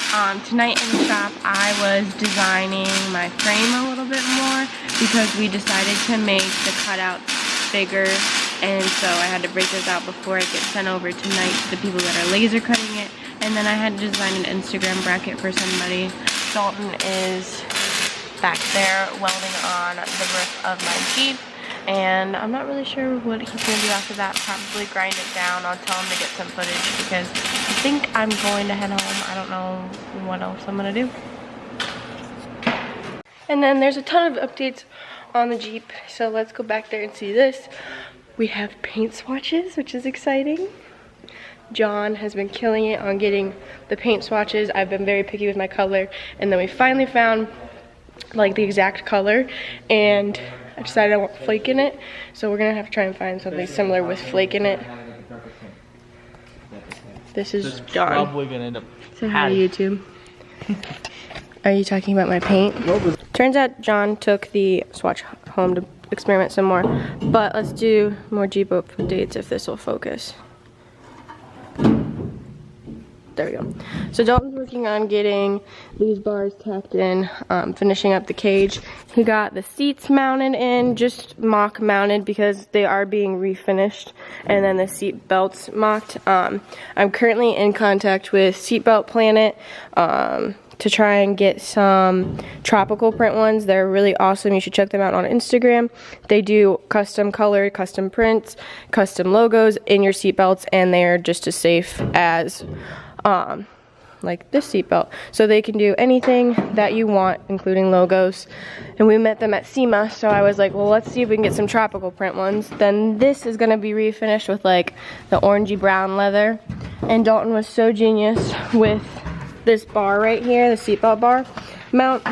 Tonight in the shop I was designing my frame a little bit more because we decided to make the cutouts bigger, and so I had to break those out before it gets sent over tonight to the people that are laser cutting it. And then I had to design an Instagram bracket for somebody. Dalton is back there welding on the roof of my Jeep, and I'm not really sure what he's gonna do after that. Probably grind it down. I'll tell him to get some footage because I think I'm going to head home. I don't know what else I'm gonna do. And then there's a ton of updates on the Jeep, so let's go back there and see this. We have paint swatches, which is exciting. John has been killing it on getting the paint swatches. I've been very picky with my color, and then we finally found like the exact color, and I decided I want flake in it, so we're gonna have to try and find something similar with flake in it. This is John. Probably gonna end up. Say hi to YouTube. Are you talking about my paint? Turns out John took the swatch home to experiment some more, but let's do more Jeep updates if this will focus. There we go. So Dalton's working on getting these bars tacked in, finishing up the cage. He got the seats mounted in, just mock mounted because they are being refinished, and then the seat belts mocked. I'm currently in contact with Seatbelt Planet to try and get some tropical print ones. They're really awesome. You should check them out on Instagram. They do custom color, custom prints, custom logos in your seat belts, and they are just as safe as like this seatbelt. So they can do anything that you want, including logos. And we met them at SEMA, so I was like, well, let's see if we can get some tropical print ones. Then this is gonna be refinished with like the orangey brown leather. And Dalton was so genius with this bar right here, the seatbelt bar mount.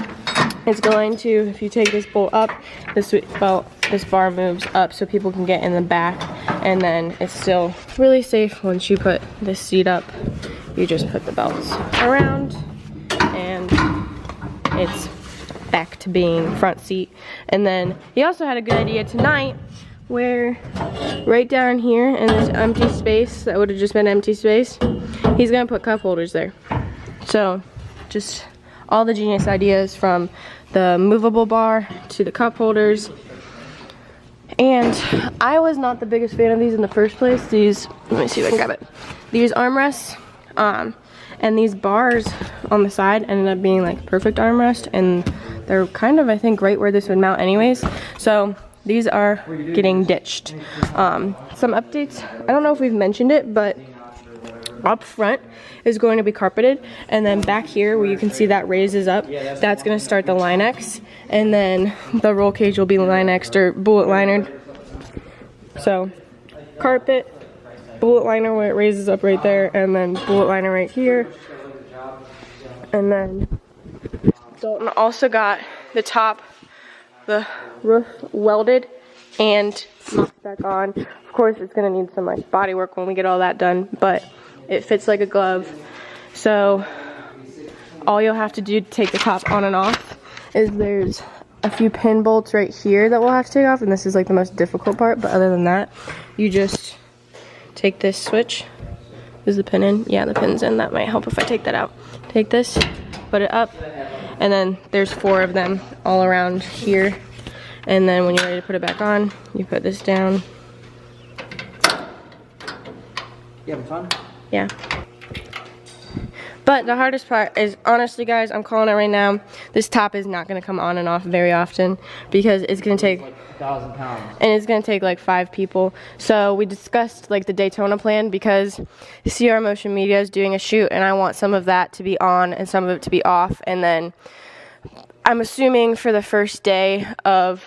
It's going to, if you take this bolt up, this bar moves up so people can get in the back, and then it's still really safe once you put this seat up. You just put the belts around and it's back to being front seat. And then he also had a good idea tonight where right down here in this empty space that would have just been empty space, he's gonna put cup holders there. So just all the genius ideas, from the movable bar to the cup holders. And I was not the biggest fan of these in the first place. These, let me see if I can grab it. These armrests, and these bars on the side ended up being like perfect armrest, and they're kind of, I think, right where this would mount anyways. So these are getting ditched. Some updates, I don't know if we've mentioned it, but up front is going to be carpeted, and then back here where you can see that raises up, that's going to start the Line-X, and then the roll cage will be Line-X'd or bullet linered. So carpet, bullet liner where it raises up right there, and then bullet liner right here. And then Dalton also got the top, the roof welded and mocked back on. Of course it's going to need some like body work when we get all that done, but it fits like a glove. So all you'll have to do to take the top on and off is there's a few pin bolts right here that we'll have to take off, and this is like the most difficult part, but other than that, you just take this switch. Is the pin in? Yeah, the pin's in. That might help if I take that out. Take this, put it up, and then there's 4 of them all around here. And then when you're ready to put it back on, you put this down. You having fun? Yeah. But the hardest part is, honestly guys, I'm calling it right now, this top is not going to come on and off very often because it's going to take like 1,000 pounds. And it's going to take like 5 people. So we discussed like the Daytona plan, because CR Motion Media is doing a shoot and I want some of that to be on and some of it to be off. And then I'm assuming for the first day of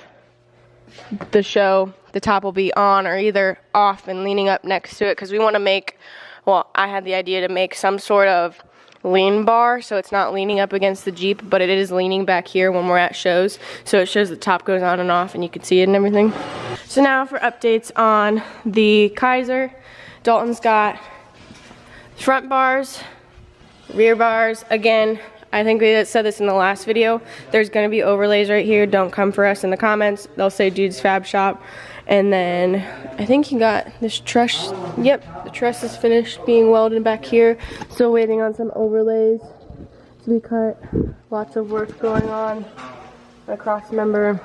the show, the top will be on or either off and leaning up next to it, because we want to make, well, I had the idea to make some sort of lean bar so it's not leaning up against the Jeep, but it is leaning back here when we're at shows, so it shows the top goes on and off and you can see it and everything. So now for updates on the Kaiser. Dalton's got front bars, rear bars. Again, I think we said this in the last video, there's going to be overlays right here. Don't come for us in the comments. They'll say Dude's Fab Shop. And then I think he got this truss. Yep, the truss is finished being welded back here. Still waiting on some overlays. to be cut. Lots of work going on. My cross member